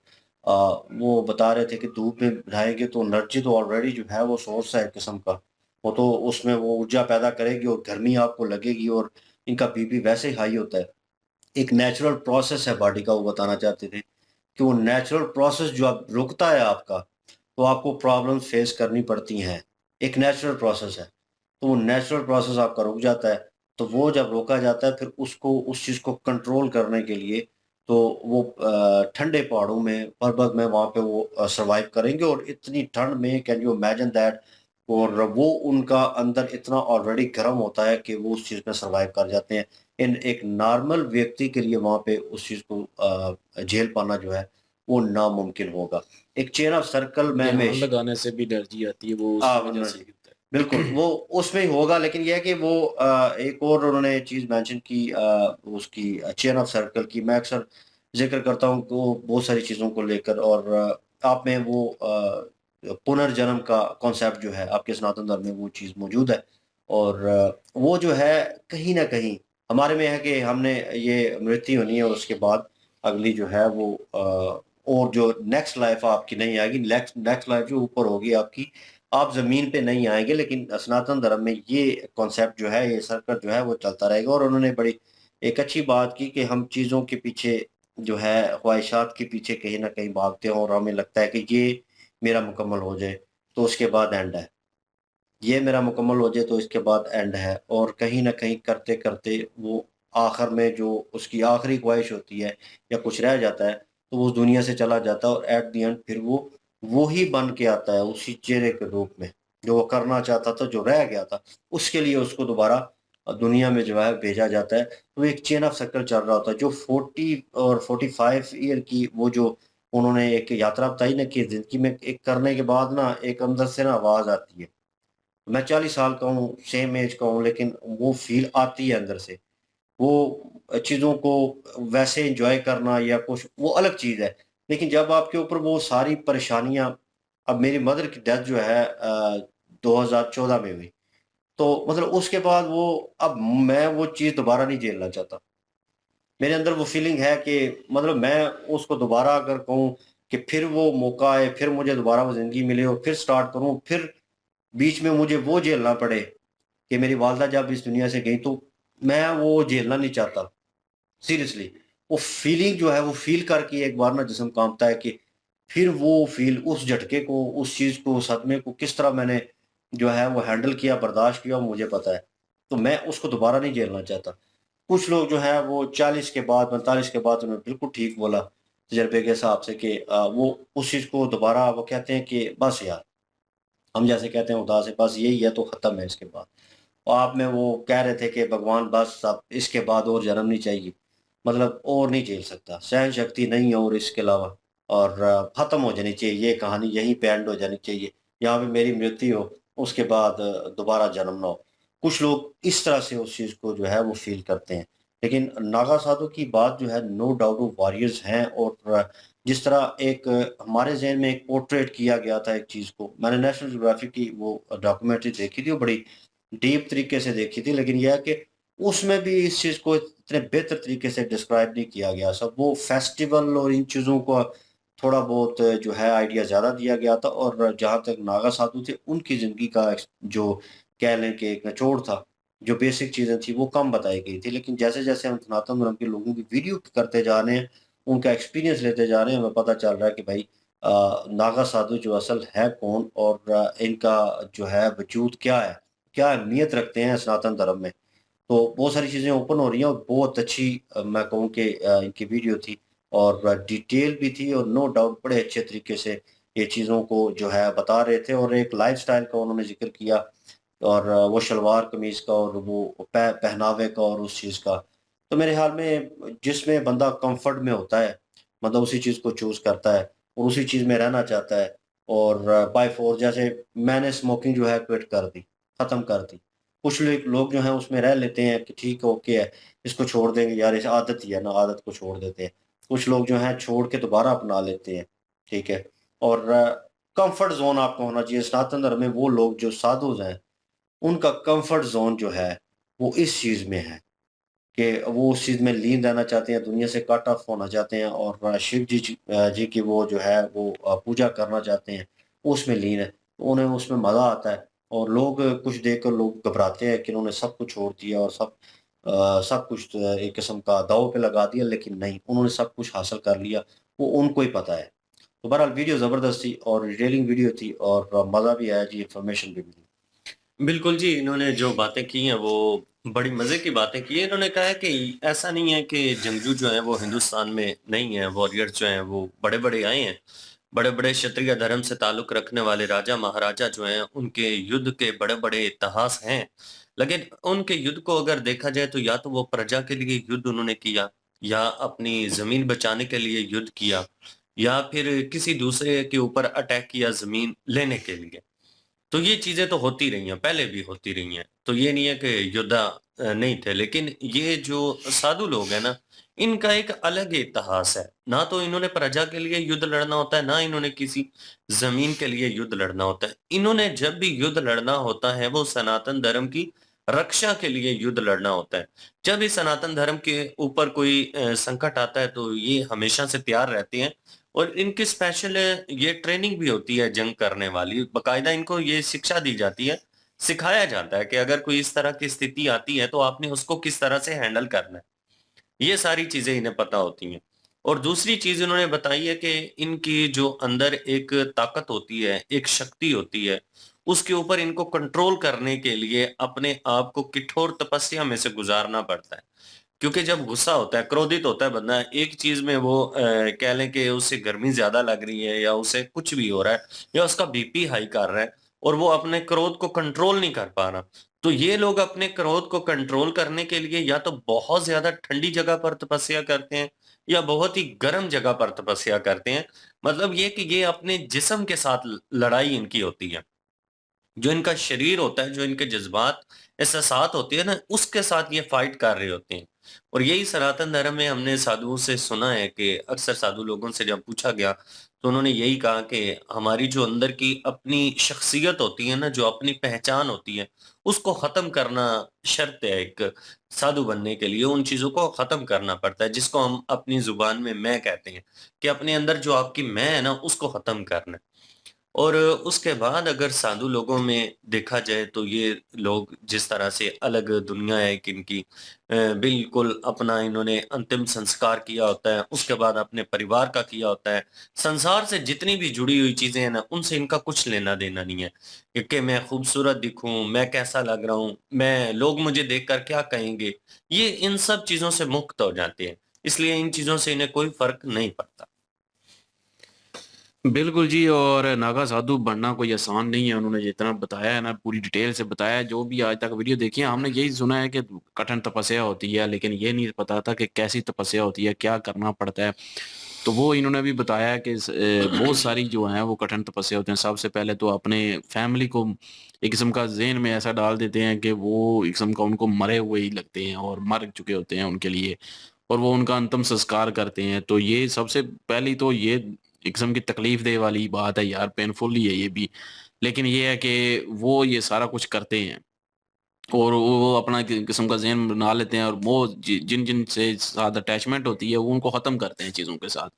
वो बता रहे थे कि धूप में रहेंगे तो एनर्जी तो ऑलरेडी जो है वो सोर्स है एक किस्म का। वो तो उसमें वो ऊर्जा पैदा करेगी और गर्मी आपको लगेगी, और इनका बीपी वैसे ही हाई होता है। एक नेचुरल प्रोसेस है बॉडी का, वो बताना चाहते थे कि वो नेचुरल प्रोसेस जो अब रुकता है आपका, तो आपको प्रॉब्लम्स फेस करनी पड़ती हैं। एक नेचुरल प्रोसेस है। तो वो नेचुरल प्रोसेस आपका रुक जाता है, तो वो जब रोका जाता है फिर उसको, उस चीज़ को कंट्रोल करने के लिए, तो वो ठंडे पहाड़ों में, पर्वत में, वहाँ पे वो सर्वाइव करेंगे, और इतनी ठंड में, कैन यू इमेजिन दैट, और वो उनका अंदर इतना ऑलरेडी गर्म होता है कि वो उस चीज़ में सर्वाइव कर जाते हैं। इन एक नॉर्मल व्यक्ति के लिए वहाँ पे उस चीज़ को झेल पाना जो है, वो नामुमकिन होगा। एक चेन ऑफ सर्कल में ध्यान हमेश लगाने से भी एनर्जी आती है, वो उसकी वजह से ही होता है। बिल्कुल, वो उसमें ही होगा, लेकिन ये है कि वो एक और उन्होंने चीज़ मेंशन की उसकी चेन ऑफ सर्कल की। मैं अक्सर ज़िक्र करता हूँ कि वो बहुत सारी चीज़ों को लेकर, और आप में वो पुनर्जन्म का कॉन्सेप्ट जो है आपके सनातन धर्म में वो चीज़ मौजूद है। और वो जो है कहीं न कहीं हमारे में है कि हमने ये मृत्यु होनी है और उसके बाद अगली जो है वो और जो नेक्स्ट लाइफ़ आपकी नहीं आएगी, नेक्स्ट नेक्स्ट लाइफ़ जो ऊपर होगी आपकी, आप ज़मीन पे नहीं आएँगे। लेकिन सनातन धर्म में ये कॉन्सेप्ट जो है, ये सर्कल जो है वो चलता रहेगा। और उन्होंने बड़ी एक अच्छी बात की कि हम चीज़ों के पीछे जो है ख्वाहिशात के पीछे कहीं न कहीं भागते हैं और हमें लगता है कि ये मेरा मुकम्मल हो जाए, तो उसके बाद एंड है। ये मेरा मुकम्मल हो जाए तो इसके बाद एंड है। और कहीं न कहीं करते-करते वो आखिर में जो उसकी आखिरी ख्वाहिश होती है या कुछ रह जाता है, तो वो उस दुनिया से चला जाता है और एट द एंड फिर वो ही बन के आता है उसी चेहरे के रूप में, जो वो करना चाहता था, जो रह गया था, उसके लिए उसको दोबारा दुनिया में जो है भेजा जाता है। तो एक चेन ऑफ सर्कल चल रहा होता है, जो 40 और 45 ईयर की वो जो उन्होंने एक यात्रा बताई ना कि ज़िंदगी में एक करने के बाद ना एक अंदर से ना आवाज़ आती है। मैं 40 साल का हूँ, सेम ऐज का हूँ, लेकिन वो फ़ील आती है अंदर से। वो चीज़ों को वैसे एन्जॉय करना या कुछ वो अलग चीज़ है। लेकिन जब आपके ऊपर वो सारी परेशानियाँ, अब मेरी मदर की डेथ जो है 2014 में हुई। तो मतलब उसके बाद वो अब मैं वो चीज़ दोबारा नहीं झेलना चाहता। मेरे अंदर वो फ़ीलिंग है कि मतलब मैं उसको दोबारा अगर कहूँ कि फिर वो मौका आए, फिर मुझे दोबारा वो ज़िंदगी मिले और फिर स्टार्ट करूँ, फिर बीच में मुझे वो झेलना पड़े कि मेरी वालदा जब इस दुनिया से गई, तो मैं वो झेलना नहीं चाहता, सीरियसली। वो फीलिंग जो है वो फ़ील करके एक बार ना जिस्म काँपता है कि फिर वो फ़ील उस झटके को, उस चीज़ को, सदमे को किस तरह मैंने जो है वो हैंडल किया, बर्दाश्त किया, वो मुझे पता है। तो मैं उसको दोबारा नहीं झेलना चाहता। कुछ लोग जो हैं वो 40 के बाद, 45 के बाद उन्होंने बिल्कुल ठीक बोला तजर्बे के हिसाब से कि वो उस चीज़ को दोबारा वो कहते हैं कि बस यार, हम जैसे कहते हैं उदास है, बस यही है तो ख़त्म है इसके बाद। और आप में वो कह रहे थे कि भगवान बस अब इसके बाद और जन्म नहीं चाहिए, मतलब और नहीं झेल सकता, सहन शक्ति नहीं है और इसके अलावा, और ख़त्म हो जानी चाहिए ये कहानी, यहीं पे एंड हो जानी चाहिए। यहाँ पे मेरी मृत्यु हो, उसके बाद दोबारा जन्म ना हो। कुछ लोग इस तरह से उस चीज़ को जो है वो फ़ील करते हैं। लेकिन नागा साधु की बात जो है, नो डाउट वो वॉरियर्स हैं। और जिस तरह एक हमारे ज़हन में एक पोर्ट्रेट किया गया था एक चीज़ को, मैंने नेशनल ज्योग्राफिक की वो डॉक्यूमेंट्री देखी थी, वो बड़ी डीप तरीके से देखी थी, लेकिन ये है कि उसमें भी इस चीज़ को इतने बेहतर तरीके से डिस्क्राइब नहीं किया गया। सब वो फेस्टिवल और इन चीज़ों को थोड़ा बहुत जो है आइडिया ज़्यादा दिया गया था। और जहाँ तक नागा साधु थे, उनकी ज़िंदगी का जो कह लें कि एक निचोड़ था, जो बेसिक चीज़ें थी वो कम बताई गई थी। लेकिन जैसे-जैसे हम सनातन धर्म के लोगों की वीडियो करते जा रहे हैं, उनका एक्सपीरियंस लेते जा रहे हैं, हमें पता चल रहा है कि भाई नागा साधु जो असल है कौन, और इनका जो है वजूद क्या है? क्या अहमियत रखते हैं सनातन धर्म में। तो बहुत सारी चीज़ें ओपन हो रही हैं और बहुत अच्छी मैं कहूँ कि इनकी वीडियो थी और डिटेल भी थी, और नो डाउट बड़े अच्छे तरीके से ये चीज़ों को जो है बता रहे थे। और एक लाइफ़स्टाइल का उन्होंने ज़िक्र किया, और वो शलवार कमीज़ का और वो पहनावे का और उस चीज़ का। तो मेरे ख़्याल में जिसमें बंदा कम्फ़र्ट में होता है, मतलब उसी चीज़ को चूज़ करता है और उसी चीज़ में रहना चाहता है। और बाय फ़ोर्स, जैसे मैंने स्मोकिंग जो है क्विट कर दी, ख़त्म कर दी। कुछ लोग जो हैं उसमें रह लेते हैं कि ठीक है, ओके है, इसको छोड़ देंगे यार, इस आदत ही है ना, आदत को छोड़ देते हैं। कुछ लोग जो हैं छोड़ के दोबारा अपना लेते हैं, ठीक है? और कम्फ़र्ट ज़ोन आपको होना चाहिए। सनातन धर्म में वो लोग जो साधुज़ हैं, उनका कम्फ़र्ट ज़ोन जो है, वो इस चीज़ में है कि वो उस चीज़ में लीन रहना चाहते हैं, दुनिया से कट ऑफ होना चाहते हैं, और शिव जी की वो जो है वो पूजा करना चाहते हैं, उसमें लीन है। तो उन्हें उसमें मज़ा आता है। और लोग कुछ देखकर लोग घबराते हैं कि इन्होंने सब कुछ छोड़ दिया और सब कुछ एक किस्म का दाँव पे लगा दिया, लेकिन नहीं, उन्होंने सब कुछ हासिल कर लिया, वो उनको ही पता है। तो बहरहाल वीडियो ज़बरदस्त थी और डिटेलिंग वीडियो थी और मज़ा भी आया जी, इन्फॉर्मेशन भी मिली। बिल्कुल जी, इन्होंने जो बातें की हैं वो बड़ी मज़े की बातें की हैं। इन्होंने कहा है कि ऐसा नहीं है कि जंगजू जो हैं वो हिंदुस्तान में नहीं हैं, वॉरियर्स जो हैं वो बड़े-बड़े आए हैं। बड़े-बड़े क्षत्रिय धर्म से ताल्लुक़ रखने वाले राजा महाराजा जो हैं, उनके युद्ध के बड़े-बड़े इतिहास हैं। लेकिन उनके युद्ध को अगर देखा जाए तो या तो वो प्रजा के लिए युद्ध उन्होंने किया, या अपनी ज़मीन बचाने के लिए युद्ध किया, या फिर किसी दूसरे के ऊपर अटैक किया ज़मीन लेने के लिए। तो ये चीजें तो होती रही हैं, पहले भी होती रही हैं। तो ये नहीं है कि योद्धा नहीं थे, लेकिन ये जो साधु लोग हैं ना, इनका एक अलग इतिहास है। ना तो इन्होंने प्रजा के लिए युद्ध लड़ना होता है, ना इन्होंने किसी जमीन के लिए युद्ध लड़ना होता है। इन्होंने जब भी युद्ध लड़ना होता है वो सनातन धर्म की रक्षा के लिए युद्ध लड़ना होता है। जब भी सनातन धर्म के ऊपर कोई संकट आता है तो ये हमेशा से तैयार रहते हैं। और इनकी स्पेशल ये ट्रेनिंग भी होती है जंग करने वाली, बकायदा इनको ये शिक्षा दी जाती है, सिखाया जाता है कि अगर कोई इस तरह की स्थिति आती है तो आपने उसको किस तरह से हैंडल करना है। ये सारी चीजें इन्हें पता होती हैं। और दूसरी चीज इन्होंने बताई है कि इनकी जो अंदर एक ताकत होती है, एक शक्ति होती है, उसके ऊपर इनको कंट्रोल करने के लिए अपने आप को कठोर तपस्या में से गुजारना पड़ता है। क्योंकि जब गुस्सा होता है, क्रोधित होता है बंदा, एक चीज में वो कह लें कि उसे गर्मी ज्यादा लग रही है या उसे कुछ भी हो रहा है या उसका बीपी हाई कर रहा है और वो अपने क्रोध को कंट्रोल नहीं कर पा रहा। तो ये लोग अपने क्रोध को कंट्रोल करने के लिए या तो बहुत ज्यादा ठंडी जगह पर तपस्या करते हैं या बहुत ही गर्म जगह पर तपस्या करते हैं। मतलब ये कि ये अपने जिस्म के साथ लड़ाई इनकी होती है। जो इनका शरीर होता है, जो इनके जज्बात, एहसासात होती है ना, उसके साथ ये फाइट कर रहे होते हैं। और यही सनातन धर्म में हमने साधुओं से सुना है कि अक्सर साधु लोगों से जब पूछा गया तो उन्होंने यही कहा कि हमारी जो अंदर की अपनी शख्सियत होती है ना, जो अपनी पहचान होती है, उसको खत्म करना शर्त है। एक साधु बनने के लिए उन चीजों को खत्म करना पड़ता है, जिसको हम अपनी जुबान में मैं कहते हैं, कि अपने अंदर जो आपकी मैं है ना, उसको खत्म करना है। और उसके बाद अगर साधु लोगों में देखा जाए तो ये लोग जिस तरह से अलग दुनिया है कि इनकी बिल्कुल अपना इन्होंने अंतिम संस्कार किया होता है, उसके बाद अपने परिवार का किया होता है। संसार से जितनी भी जुड़ी हुई चीजें हैं ना, उनसे इनका कुछ लेना देना नहीं है। क्योंकि मैं खूबसूरत दिखूं, मैं कैसा लग रहा हूं, मैं लोग मुझे देखकर क्या कहेंगे, ये इन सब चीजों से मुक्त हो जाते हैं। इसलिए इन चीजों से इन्हें कोई फर्क नहीं पड़ता। बिल्कुल जी। और नागा साधु बनना कोई आसान नहीं है। उन्होंने जितना बताया है ना, पूरी डिटेल से बताया है। जो भी आज तक वीडियो देखी है, हमने यही सुना है कि कठिन तपस्या होती है, लेकिन ये नहीं पता था कि कैसी तपस्या होती है, क्या करना पड़ता है। तो वो इन्होंने भी बताया कि बहुत सारी जो है वो कठिन तपस्या होते हैं। सबसे पहले तो अपने फैमिली को एक किस्म का ज़हन में ऐसा डाल देते हैं कि वो एक किस्म का उनको मरे हुए ही लगते हैं और मर चुके होते हैं उनके लिए, और वो उनका अंतिम संस्कार करते हैं। तो ये सबसे पहली तो ये एक किस्म की तकलीफ दे वाली बात है यार, पेनफुल ही है ये भी। लेकिन ये है कि वो ये सारा कुछ करते हैं और वो अपना किस्म का ज़हन बना लेते हैं, और वो जिन जिन से साथ अटैचमेंट होती है वो उनको ख़त्म करते हैं चीज़ों के साथ।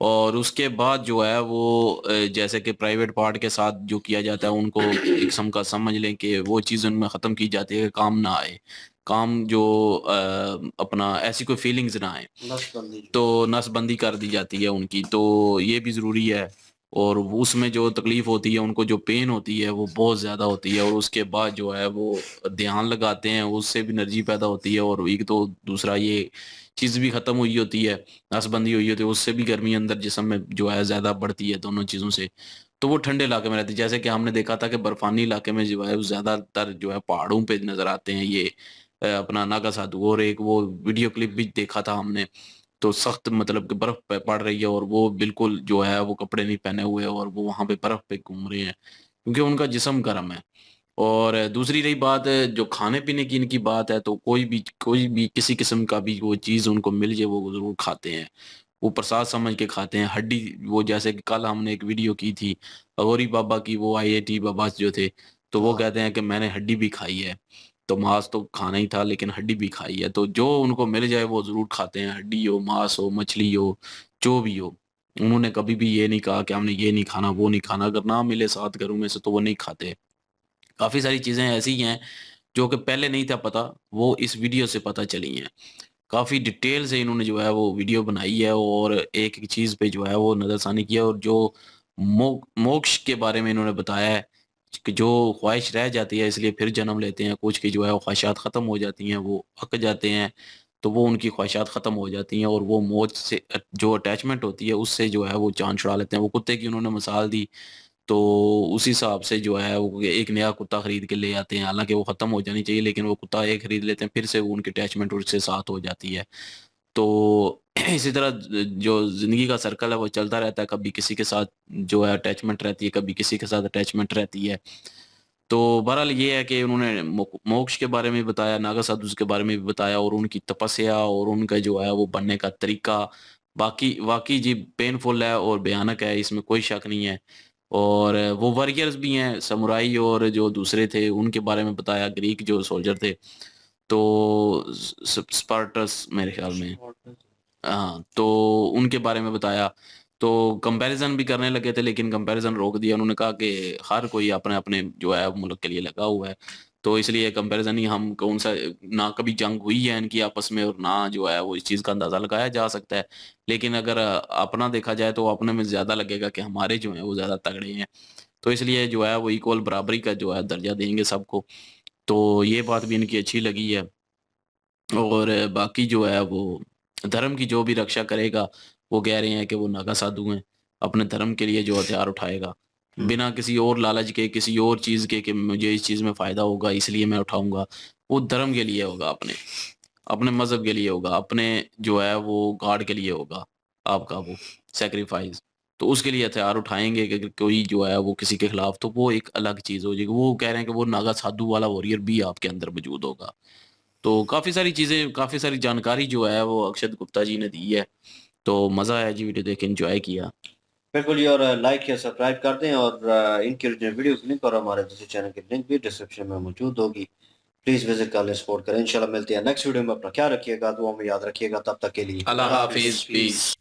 और उसके बाद जो है वो जैसे कि प्राइवेट पार्ट के साथ जो किया जाता है, उनको एक किस्म का समझ लें कि वो चीज़ उनमें ख़त्म की जाती है कि काम ना आए। काम जो अपना ऐसी कोई फीलिंग्स ना आए, नसबंदी जो तो नसबंदी कर दी जाती है उनकी। तो ये भी ज़रूरी है। और वो उसमें जो तकलीफ़ होती है, उनको जो पेन होती है वो बहुत ज़्यादा होती है, और उसके बाद जो है वो ध्यान लगाते हैं, उससे भी एनर्जी पैदा होती है। और एक तो दूसरा ये चीज़ भी ख़त्म हुई होती है, नसबंदी हुई होती है, उससे भी गर्मी अंदर जिस्म में जो है ज़्यादा बढ़ती है दोनों चीज़ों से। तो वो ठंडे इलाके में रहती है। जैसे कि हमने देखा था कि बर्फ़ानी इलाके में जो है वो ज़्यादातर जो है पहाड़ों पे नज़र आते हैं ये अपना नागा साधु। और एक वो वीडियो क्लिप भी देखा था हमने, तो सख्त मतलब कि बर्फ पड़ रही है और वो बिल्कुल जो है वो कपड़े नहीं पहने हुए और वो वहां पे बर्फ पे घूम रहे हैं, क्योंकि उनका जिस्म गर्म है। और दूसरी रही बात जो खाने पीने की इनकी बात है, तो कोई भी किसी किस्म का भी वो चीज़ उनको मिल जाए वो जरूर खाते हैं। वो प्रसाद समझ के खाते हैं। हड्डी, वो जैसे कि कल हमने एक वीडियो की थी अगोरी बाबा की, वो आईआईटी बाबा जो थे, तो वो हाँ कहते हैं कि मैंने हड्डी भी खाई है। तो मांस तो खाना ही था, लेकिन हड्डी भी खाई है। तो जो उनको मिल जाए वो ज़रूर खाते हैं, हड्डी हो, मांस हो, मछली हो, जो भी हो। उन्होंने कभी भी ये नहीं कहा कि हमने ये नहीं खाना, वो नहीं खाना। अगर ना मिले 7 घरों में से तो वो नहीं खाते। काफ़ी सारी चीज़ें ऐसी हैं जो कि पहले नहीं था पता, वो इस वीडियो से पता चली हैं। काफ़ी डिटेल से इन्होंने जो है वो वीडियो बनाई है और एक-एक चीज़ पे जो है वो नज़रसानी की है। और जो मोक्ष के बारे में इन्होंने बताया है कि जो ख्वाहिश रह जाती है इसलिए फिर जन्म लेते हैं, कुछ की जो है वो ख्वाहिशात ख़त्म हो जाती हैं, वो अक जाते हैं, तो वो उनकी ख्वाहिशात ख़त्म हो जाती हैं और वो मौत से जो अटैचमेंट होती है उससे जो है वो जान छुड़ा लेते हैं। वो कुत्ते की उन्होंने मिसाल दी, तो उसी हिसाब से जो है वो एक नया कुत्ता खरीद के ले आते हैं, हालाँकि वो ख़त्म हो जानी चाहिए, लेकिन वो कुत्ता एक खरीद लेते हैं, फिर से वो उनकी अटैचमेंट उसके साथ हो जाती है। तो इसी तरह जो ज़िंदगी का सर्कल है वो चलता रहता है, कभी किसी के साथ जो है अटैचमेंट रहती है, कभी किसी के साथ अटैचमेंट रहती है। तो बहरहाल ये है कि उन्होंने मोक्ष के बारे में बताया, नागा साधुस के बारे में भी बताया और उनकी तपस्या और उनका जो है वो बनने का तरीका बाकी वाकई जी पेनफुल है और भयानक है, इसमें कोई शक नहीं है। और वो वॉरियर्स भी हैं, समुराई और जो दूसरे थे उनके बारे में बताया, ग्रीक जो सोल्जर थे, तो स्पार्टस मेरे ख्याल में, हाँ, तो उनके बारे में बताया। तो कंपैरिजन भी करने लगे थे लेकिन कंपैरिजन रोक दिया। उन्होंने कहा कि हर कोई अपने अपने जो है मुल्क के लिए लगा हुआ है, तो इसलिए कंपैरिजन ही हम कौन सा, ना कभी जंग हुई है इनकी आपस में और ना जो है वो इस चीज़ का अंदाज़ा लगाया जा सकता है। लेकिन अगर अपना देखा जाए तो अपने में ज़्यादा लगेगा कि हमारे जो हैं वो ज़्यादा तगड़े हैं, तो इसलिए जो है वो इक्वल बराबरी का जो है दर्जा देंगे सबको। तो ये बात भी इनकी अच्छी लगी है। और बाकी जो है वो धर्म की जो भी रक्षा करेगा, वो कह रहे हैं कि वो नागा साधु हैं, अपने धर्म के लिए जो हथियार उठाएगा, बिना किसी और लालच के, किसी और चीज़ के कि मुझे इस चीज़ में फ़ायदा होगा इसलिए मैं उठाऊँगा, वो धर्म के लिए होगा, अपने, अपने मज़हब के लिए होगा, अपने जो है वो गॉड के लिए होगा आपका वो सैक्रिफ़ाइस। तो उसके लिए हथियार उठाएँगे कि अगर कोई जो है वो किसी के खिलाफ, तो वो एक अलग चीज़ हो जाएगी। वो कह रहे हैं कि वो नागा साधु वाला वॉरियर भी आपके अंदर मौजूद होगा। तो काफ़ी सारी चीज़ें, काफ़ी सारी जानकारी जो है वो अक्षत गुप्ता जी ने दी है। तो मज़ा आया जी वीडियो देख के, एन्जॉय किया। बिल्कुल जी, और लाइक या सब्सक्राइब कर दें और इनकी ओरिजिनल वीडियो की लिंक और हमारे दूसरे चैनल की लिंक भी डिस्क्रिप्शन में मौजूद होगी। प्लीज़ विजिट कर लें, सपोर्ट करें। इंशाल्लाह मिलते हैं नेक्स्ट वीडियो में। अपना ख्याल रखिएगा, दुआ में याद रखिएगा। तब तक के लिए अल्लाह हाफ़िज़, पीस।